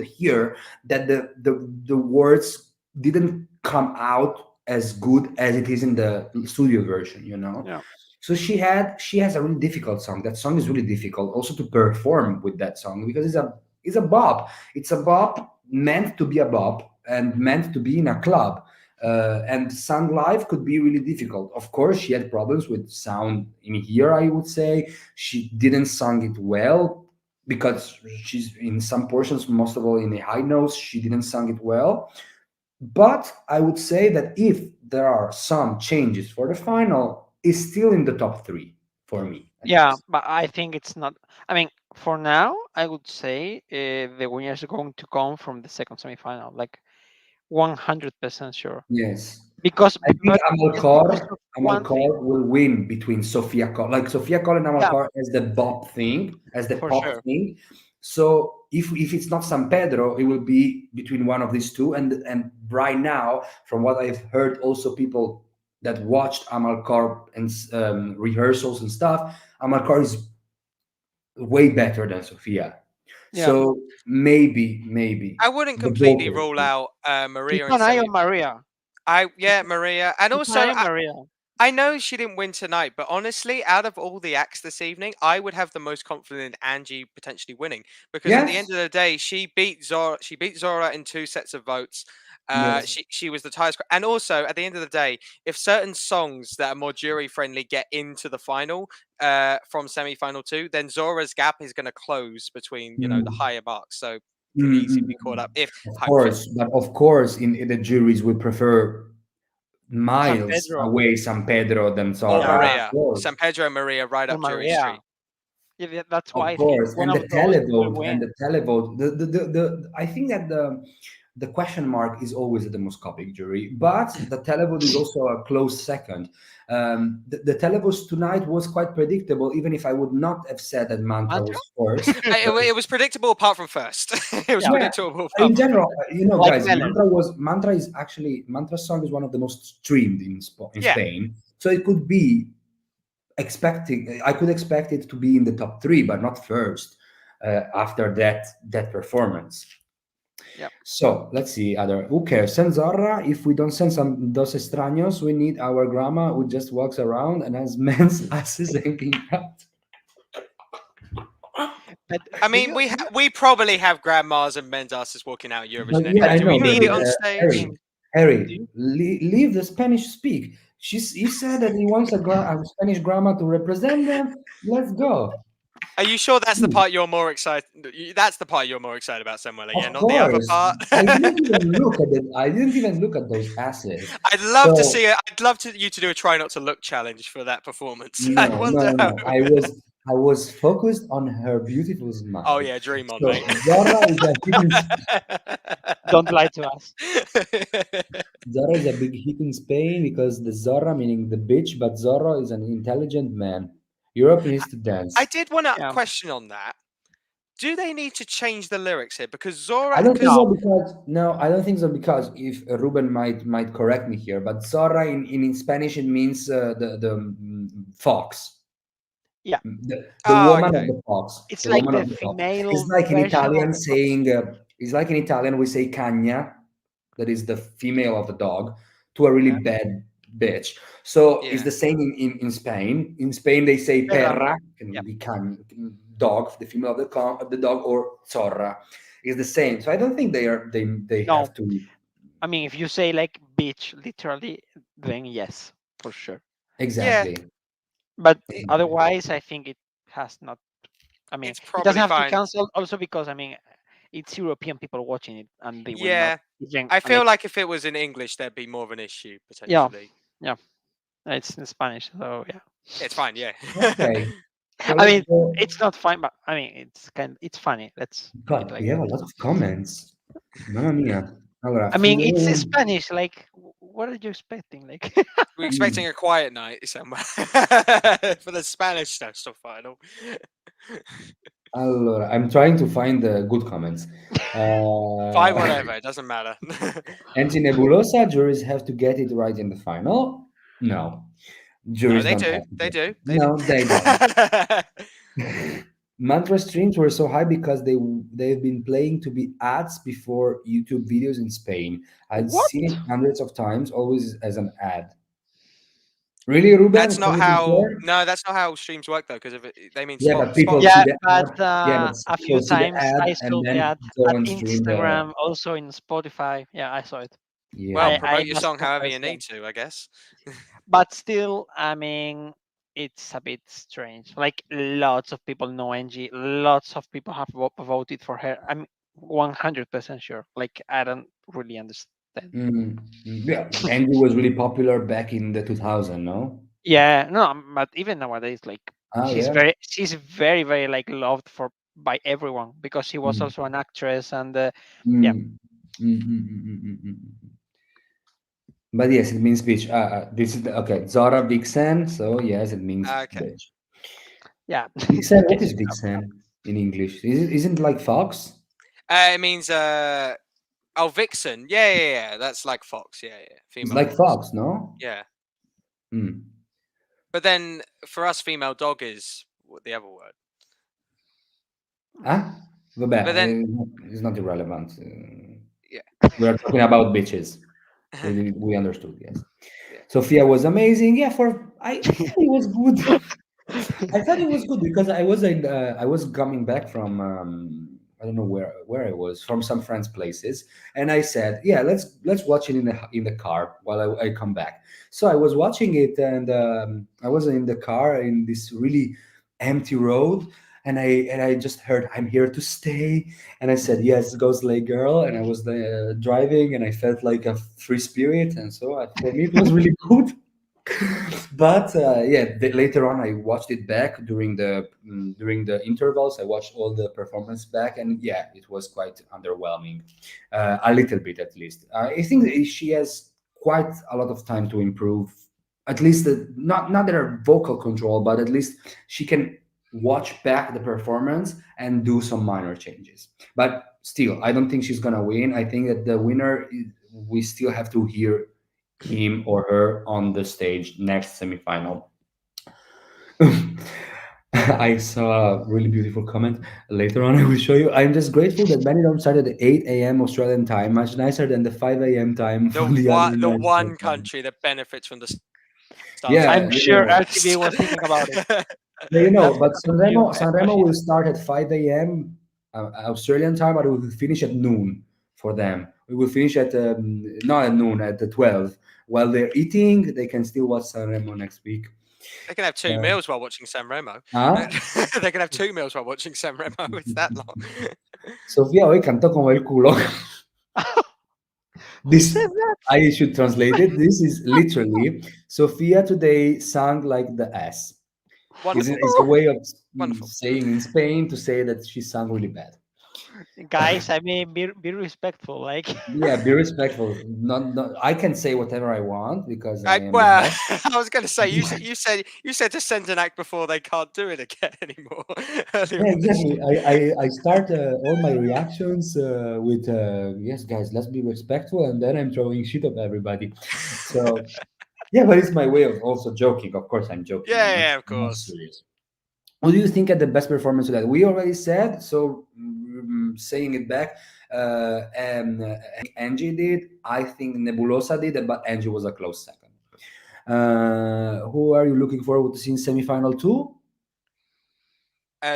hear that the words didn't come out as good as it is in the studio version, you know. yeah, So she has a really difficult song. That song is really difficult also to perform with that song because it's a It's a bop. It's a bop meant to be a bop and meant to be in a club. And sung live could be really difficult. Of course, she had problems with sound in here. I would say she didn't sing it well because she's in some portions, most of all in the high notes, she didn't sing it well. But I would say that if there are some changes for the final, is still in the top three for me, at Yeah, least. but I think it's not. I mean, for now, I would say the winner is going to come from the second semifinal, like 100% sure. Yes. Because, I think but just because of one thing, Amalcor will win between Sofia Col. Like Sofia Col and yeah, Amalcor as the bop thing, as the for pop sure. thing. So if it's not San Pedro, it will be between one of these two. And right now, from what I've heard, also people that watched Amalcor and rehearsals and stuff, Amalcor is way better than Sofia. Yeah, So maybe I wouldn't the completely vocals. rule out keep Maria in an eye semi. on Maria. Yeah, Maria, and Keep an also eye on Maria. I know she didn't win tonight, but honestly, out of all the acts this evening, I would have the most confidence in Angy potentially winning because at the end Yes. of the day, she beat Zora. She beat Zora in 2 sets of votes. Yes. She was the highest, and also at the end of the day, if certain songs that are more jury friendly get into the final from semi final two, then Zora's gap is going to close between the Mm. higher marks, so could Mm, easily mm, be caught mm. up if Of hypothetically. course, but of course, in the juries would prefer San miles Pedro away San Pedro than Or Zorra. Yeah, Of Maria, San course, Pedro and Maria right or up jury Maria. street. Yeah, that's of why I think course, one and the of those will televote and win. the televote. I think that the question mark is always the demoscopic jury, but the televote is also a close second. The televote tonight was quite predictable, even if I would not have said that Mantra Mantra? was first. It was predictable apart from first. It was Yeah, Yeah, predictable in apart from first. general, like guys, Meller. Mantra song is one of the most streamed in Yeah, Spain, so it could be expecting. I could expect it to be in the top three, but not first after that performance. Yeah. So let's see other. Who cares? Send Zorra. If we don't send some dos extraños, we need our grandma who just walks around and has men's asses hanging out. But I do mean you do you we probably have grandmas and men's asses walking out But Eurovision yeah, but anyway. I Do do know, we you but need it on really stage? Harry, think do you, leave the Spanish speak. He said that he wants a Spanish grandma to represent them. Let's go. Are you sure that's the Hmm. part you're more excited? That's the part you're more excited about, Samuela. Yeah, Of not the other course, part. I didn't even look at it. I didn't even look at those asses. I'd love to So see it. I'd love you to do a try not to look challenge for that performance. I no, no, wonder how. no. I was focused on her beautiful Oh smile. yeah, dream on, mate. So don't lie to us. Zorro is a big hit in Spain because the Zorra, meaning the bitch, but Zorro is an intelligent man. Europe needs to I dance. did want to Yeah. question on that. Do they need to change the lyrics here? Because I Zora, don't think because so No. because no, I don't think so because if Ruben might correct me here, but Zorra in Spanish it means the fox, Yeah. the oh, woman of okay. the fox, It's the like woman the of the fox. It's female like in version of Italian the fox. saying, it's like in Italian we say cagna, that is the female of the dog, to a really Yeah. bad bitch. So it's Yeah. the same in Spain. In Spain they say Perra. perra, Yeah. can be dog, the female of the dog, or zorra. It's the same. So I don't think they No. have to I mean, if you say like bitch, literally, then yes, for sure. Yeah. exactly. But Exactly. otherwise, I think it has not. I mean, It's it doesn't probably have to be fine. canceled. Also, because I mean, it's European people watching it, and they will not Yeah. even I like. feel like if it was in English, there'd be more of an issue Yeah, potentially. yeah. It's in Spanish, so yeah. It's fine. Yeah. Okay. So I let's mean, go. it's not fine, but I mean, it's funny. Let's put it God, we like have that. a lot of comments. Mamma mia. Allora, I mean, it's Spanish. Like, what are you expecting? Like, We're Mm. expecting a quiet night somewhere for the Spanish national final. Allora, I'm trying to find the good comments. Fine, whatever. It doesn't matter. Anti-Nebulosa, juries have to get it right in the final. No, No, juries they don't do. have to They get do. They do. No, they don't. Mantra streams were so high because they've been playing to be ads before YouTube videos in Spain. I'd what? seen it hundreds of times, always as an ad. Really, Ruben? That's Can not you how. compare? No, that's not how streams work though, because they mean Yeah, but people sponsor. see Yeah, the but ad. Yeah, but a few people see the times ad I and saw the then ad go at and stream the. Instagram, also in Spotify. Yeah, I saw it. Well, Yeah. I promote your must song however confess you that. need to, I guess. But still, I mean, it's a bit strange. Like lots of people know Angie. Lots of people have voted for her. I'm 100% sure. Like I don't really understand. Yeah, Andy was really popular back in the 2000, no? Yeah, no, but even nowadays, like Oh, yeah. she's very, very like loved for by everyone because she was Mm, also an actress and yeah. mm, mm. But yes, it means bitch. This is okay. Zora Vixen. So yes, it means Okay. bitch. Yeah, Vixen. in What case is you Vixen in English? Isn't it like fox? It means oh, vixen. Yeah, yeah, yeah. That's like fox. Yeah, yeah. It's Female like fox. fox, no? Yeah. Hmm. But then for us, female dog is the other word. Ah, vabbè, But then, it's not irrelevant. yeah, We are talking about bitches. We understood. Yes. yeah. Sophia was amazing. Yeah, I thought it was good. I thought it was good because I was coming back from I don't know where I was, from some friends' places, and I said, yeah, let's watch it in the car while I come back. So I was watching it, and I was in the car in this really empty road, and I just heard, I'm here to stay, and I said, yes, go slay girl, and I was driving, and I felt like a free spirit, and so for me it was really good. But yeah, later on I watched it back during the intervals. I watched all the performance back, and yeah, it was quite underwhelming, a little bit at least. I think that she has quite a lot of time to improve. At least not her vocal control, but at least she can watch back the performance and do some minor changes. But still, I don't think she's gonna win. I think that the winner we still have to hear him or her on the stage next semifinal. I saw a really beautiful comment later on. I will show you. I'm just grateful that Benidorm started at 8 a.m. Australian time, much nicer than the 5 a.m. time for the other The United one States time. country that benefits from the start Yeah, time I'm you sure difference. know, LTV was thinking about it. yeah, you know, That's but you, Sanremo especially. will start at 5 a.m. Australian time, but it will finish at noon for them. We will finish at not at noon, at the 12. While they're eating, they can still watch Sanremo next week. They can have two Uh, meals while watching San Remo. huh? They can have two meals while watching San Remo. It's that long. Sofía hoy cantó como el culo. Who This said that? I should translate it. This is literally Sofia today sang like the ass. Wonderful. It's a way of Wonderful. saying in Spain to say that she sang really bad. Guys, I mean, be respectful. Like, Yeah, be respectful. Not I can say whatever I want because I am the Well, boss. I was going to say you said to send an act before they can't do it again anymore earlier Yeah, on this exactly. year. I start all my reactions with yes, guys, let's be respectful, and then I'm throwing shit at everybody. So yeah, but it's my way of also joking. Of course, I'm joking. Yeah, I'm yeah, of not course. serious. What do you think at the best performance of that? We already said, so saying it back, and Angie did. I think Nebulossa did, but Angie was a close second. Who are you looking forward to seeing semifinal two?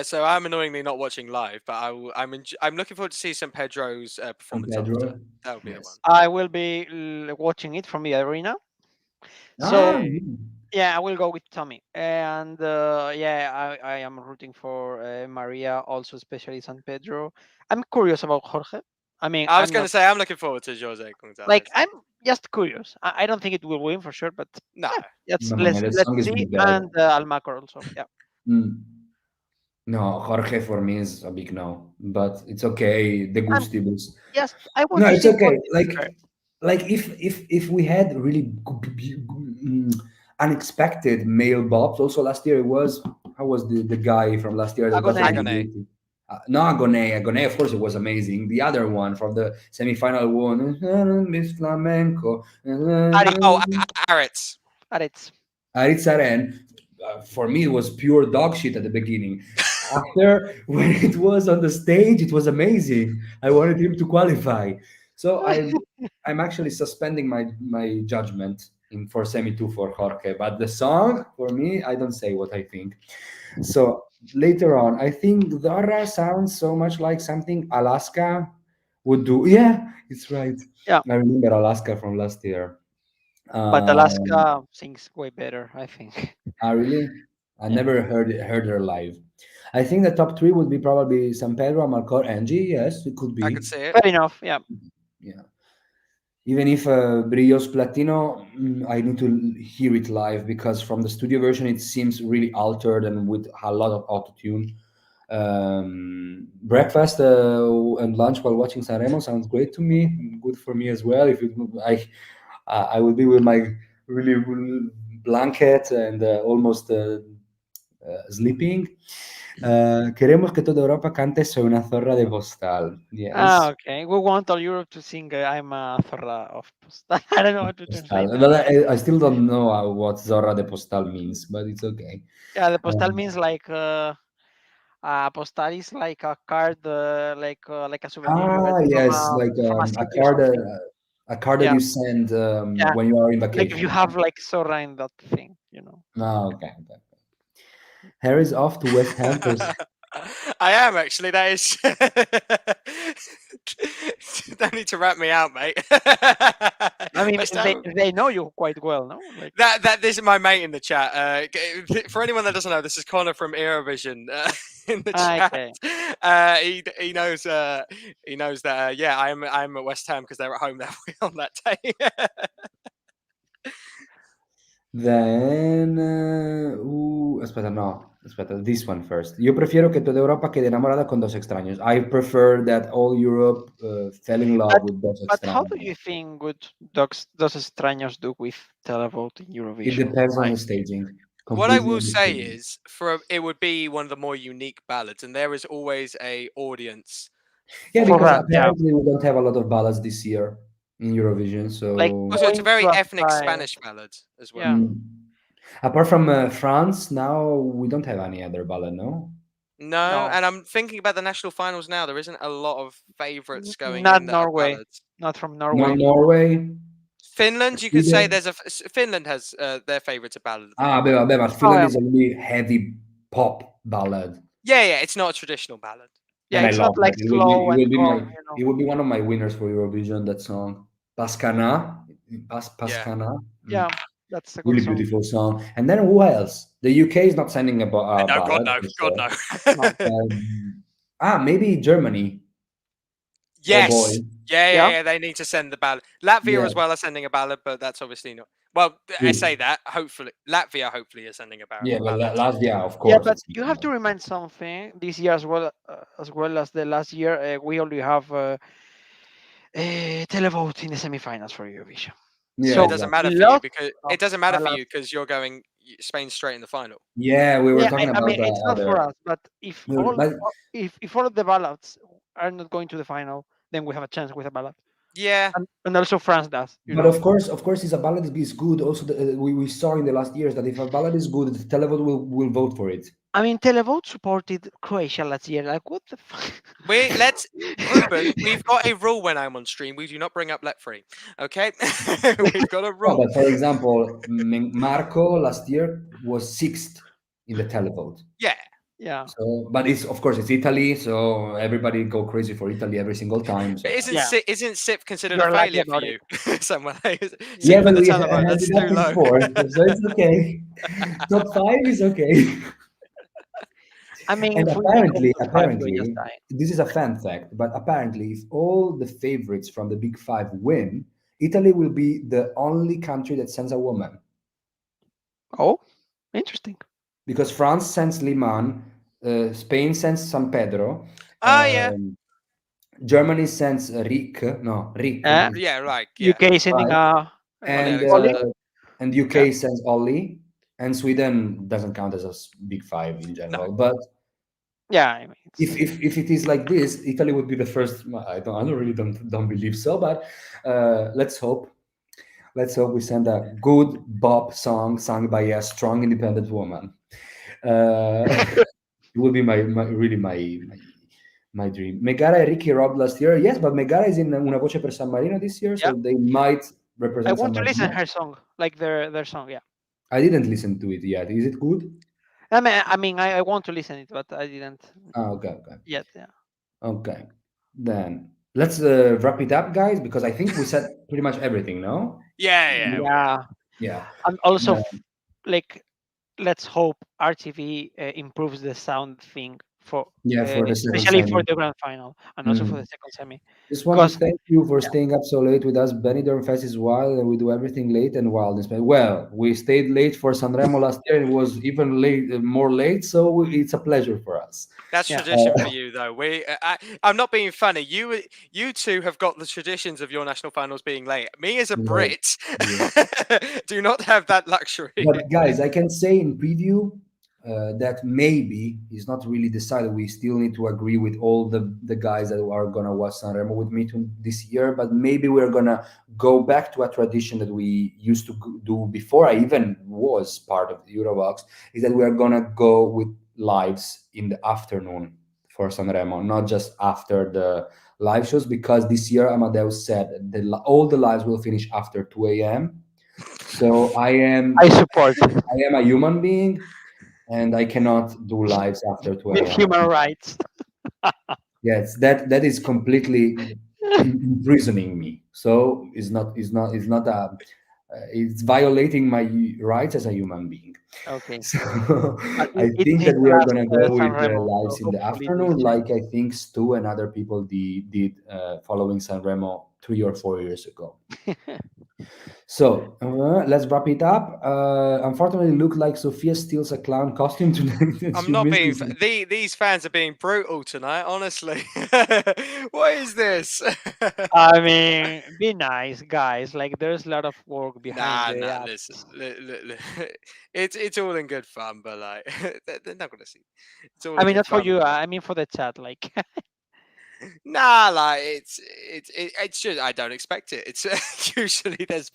So I'm annoyingly not watching live, but I'm looking forward to see some Pedro's And performance after. Pedro. That would be the one. Yes. I will be watching it from the arena. Ah, So yeah, I will go with Tommy. And yeah, I am rooting for Maria, also especially San Pedro. I'm curious about Jorge. I mean, I was I'm going to not say I'm looking forward to Jose like Gonzalez. I'm just curious. I don't think it will win for sure, but No, yeah, no, man, that let's song is see. really bad. And Almácor also. Yeah. Mm. No, Jorge for me is a big no, but it's okay. The And gustibus. yes, I want No, to it's see Jorge okay. to be fair. Like if we had really unexpected male bobs. Also last year it was, how was the guy from last year that does the Agoné. nitty Agone. gritty? No, Agone, of course it was amazing. The other one from the semifinal one, Miss Flamenco, Oh, Aritz. Aretz. Aritzaren. For me, it was pure dog shit at the beginning. After, when it was on the stage, it was amazing. I wanted him to qualify. So I'm actually suspending my judgment in for semi 2 for Jorge. But the song, for me, I don't say what I think. So later on, I think Zorra sounds so much like something Alaska would do. Yeah, it's right. Yeah, I remember Alaska from last year. but Um, Alaska sings way better, I think. I really, I Yeah, never heard her live. I think the top three would be probably San Pedro, Almácor, Angy. Yes, it could I could be. see it. fair enough. Yeah, Yeah. Even if Brillos Platino, I need to hear it live because from the studio version it seems really altered and with a lot of autotune. Breakfast and lunch while watching Sanremo sounds great to me. Good for me as well. If it, I would be with my really blanket and almost sleeping. Queremos que toda Europa cante Soy una zorra de postal. ah, Yes. okay. We want all Europe to sing I'm a Zorra of Postal. I don't know how to translate Postal. that. But I still don't know what Zorra de Postal means, but it's okay. Yeah, the postal Um, means like postal is like a card, like a souvenir you get yes, like from a city or something. a card that Yeah, you send yeah. when you are in Like if you vacation. have like Zorra in that thing, you know. Okay, okay. Harry's off to West Ham for. I am actually. That is. Don't need to rat me out, mate. I mean, West they Ham. they know you quite well, no? Like, That this is my mate in the chat. For anyone that doesn't know, this is Connor from Eurovision in the chat. okay. He knows he knows that yeah, I'm at West Ham because they're at home that on that day. Then, espera, no, espera, this one first. Yo prefiero que toda Europa quede enamorada con Dos Extraños. I prefer that all Europe fell in love But with Dos but how do you Extraños. think would dogs Dos Extraños do with televote in It Eurovision? depends on Like, the staging, What I completely will on the say staging. is, it would be one of the more unique ballads, and there is always a audience Yeah, for for because that, yeah. apparently we don't have a lot of ballads this year in Eurovision. Like So, Also, it's a going very to ethnic apply, Spanish ballad as well. yeah. mm, apart from France, now we don't have any other ballad, no? No, No, and I'm thinking about the national finals now. There isn't a lot of favourites going not in that are Norway, ballads. not from No Norway. Norway, Finland, you could say Sweden. there's Finland has their favourites a ballad at the Ah, moment. but Oh Finland yeah, is a really heavy pop ballad. Yeah, it's not a traditional ballad. yeah. And I It's not love that. like slow It and will be calm, my you know. it will be one of my winners for Eurovision. That song, Pascana, Yeah, Pascana, Yeah, that's a good really song. beautiful song. And then who else? The UK is not sending a no, God ballad no, for God sure. no. No, Maybe Germany. Oh boy, Yes, yeah, yeah, yeah, yeah. They need to send the ballad. Latvia yeah, as well are sending a ballad, but that's obviously not. Well, I good. say that. Hopefully, Latvia hopefully is sending a Yeah, but ballad. last year, of yeah. course, But it's you have to remind something. This year as well as the last year, we only have televote in the semifinals for Eurovision. yeah, But it So doesn't exactly. matter for you lots because of ballads. you're going Spain straight in the final. Yeah, we were Yeah, talking I about mean the it's not for other. us, but But if all of the ballads are not going to the final, then we have a chance with a ballad, Yeah, and also France does, you But know. of course, if a ballad is good, also we saw in the last years that if a ballad is good, the televote will vote for it. I mean, televote supported Croatia last year. Like, what the fuck? let's Ruben. We've got a rule when I'm on stream. We do not bring up let free. Okay, we've got a No, rule. but for example, Marco last year was sixth in the televote. Yeah, Yeah, So, but it's of course it's Italy, so everybody go crazy for Italy every single time. but So yeah. isn't SIP considered a You're lucky failure for about it. you? Somewhere Yeah. yeah, sixth but in the we televote. had That's it too up in low. fourth, so it's okay. Top five is okay. I mean, And if we make all top five, we're just apparently, dying. this is a fan fact, but apparently, if all the favorites from the Big Five win, Italy will be the only country that sends a woman. Oh, interesting. Because France sends Liman, Spain sends San Pedro, Oh yeah, Germany sends Rick, no, Rick Uh, is yeah, right, yeah. UK sending right, Ollie and Ollie. Alexander. Yeah, UK sends Ollie, and Sweden doesn't count as a Big Five in No, general. But yeah. I mean, if it is like this, Italy would be the first. Well, I don't really don't believe so, but let's hope. Let's hope we send a good bop song sung by a strong, independent woman. It would be my dream. Megara and Ricky Rob last year, yes, but Megara is in Una Voce per San Marino this year, yeah. so they might I represent San want to listen Marino. her song, like their song. Yeah. I didn't listen to it yet. Is it good? I want to listen it, but I didn't Ah, okay, okay, yet. Yeah. okay. Then let's wrap it up, guys, because I think we said pretty much everything. No? Yeah, we did. Yeah. Yeah. And also, Uh, like, let's hope RTV improves the sound thing for, yeah, for the second especially for semi. the grand final and also for Mhm. the second semi, Just want to because thank you for yeah, staying up so late with us. Benidorm Fest is wild, and we do everything late and wild. Well, we stayed late for Sanremo last year, and it was even late, more late. So it's a pleasure for us. That's yeah. tradition for you, though. I'm not being funny. You two have got the traditions of your national finals being late. Me as a Right. Brit, Yeah. do not have that luxury. But guys, I can say in preview that maybe it's not really decided. We still need to agree with all the guys that are gonna watch Sanremo with me this year. But maybe we're gonna go back to a tradition that we used to do before I even was part of the Eurovoxx. Is that we are gonna go with lives in the afternoon for Sanremo, not just after the live shows. Because this year Amadeus said all the lives will finish after 2 a.m. So I support I am a human being and I cannot do lives after 2 with a.m. human rights. Yes, that is completely imprisoning me. So it's not a it's violating my rights as a human being. Okay, So but I it think is that the we are last gonna go San with Remo, so lives in the hopefully this afternoon, change. like I think Stu and other people did following Sanremo 3 or 4 years ago. So let's wrap it up. Unfortunately, look like Sophia steals a clown costume tonight, and I'm she not being. misses it. These fans are being brutal tonight. Honestly, what is this? I mean, be nice, guys. Like, there's a lot of work behind the Nah. Listen, acts. it's all in good fun, but like they're not gonna see. It's all I in mean, good not for fun. you. I mean, for the chat. Like, Nah, like it's just I don't expect it. It's usually there's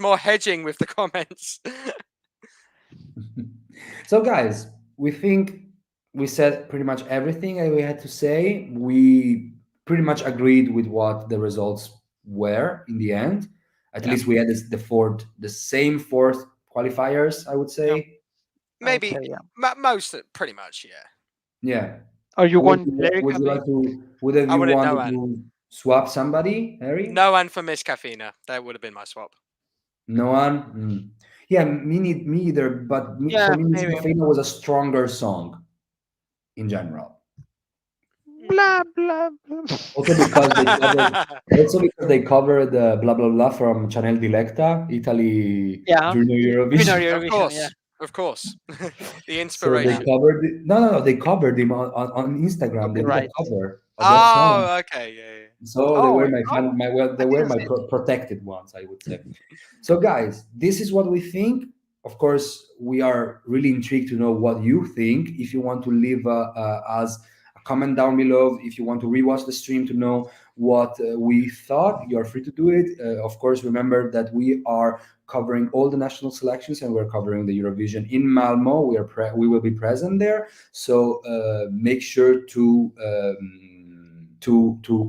more hedging with the comments. So, guys, we think we said pretty much everything that we had to say. We pretty much agreed with what the results were in the end. At yeah, least we had the same fourth qualifiers, I would yeah. say. I would say Maybe yeah. most, pretty much, yeah. Yeah. Or you Would want you, would Lérica, you maybe? like to? Would have I you wanted no wanted one, to swap somebody, Harry? no one for Miss Caffeina. That would have been my swap. No one. Yeah, me either. But for Yeah, me, Miss maybe. Caffeina was a stronger song in general. Blah blah blah. Also because they covered, also because they covered the Bla Bla Bla from Chanel Dilecta, Italy Yeah, Junior Junior Eurovision. Of Eurovision. Yeah, course, of course. The So they yeah. inspiration. covered it. No, no, no. They covered him on Instagram. They did a Copyright. cover of that song. Oh, okay, yeah, So they Oh, were my oh, fan, my well, I they were didn't my see it. protected ones, I would say. So, guys, this is what we think. Of course, we are really intrigued to know what you think. If you want to leave us a comment down below, if you want to rewatch the stream to know what we thought, you are free to do it. Of course, remember that we are covering all the national selections and we're covering the Eurovision in Malmo. We will be present there. So make sure to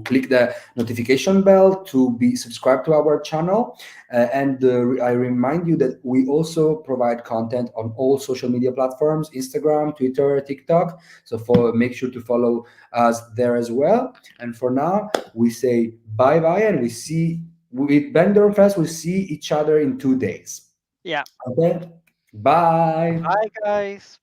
click the notification bell to be subscribed to our channel. And I remind you that we also provide content on all social media platforms: Instagram, Twitter, TikTok. So make sure to follow us there as well. And for now, we say bye bye, and we see with Benidorm Fest. We see each other in 2 days. Yeah. Okay, bye. Bye, guys.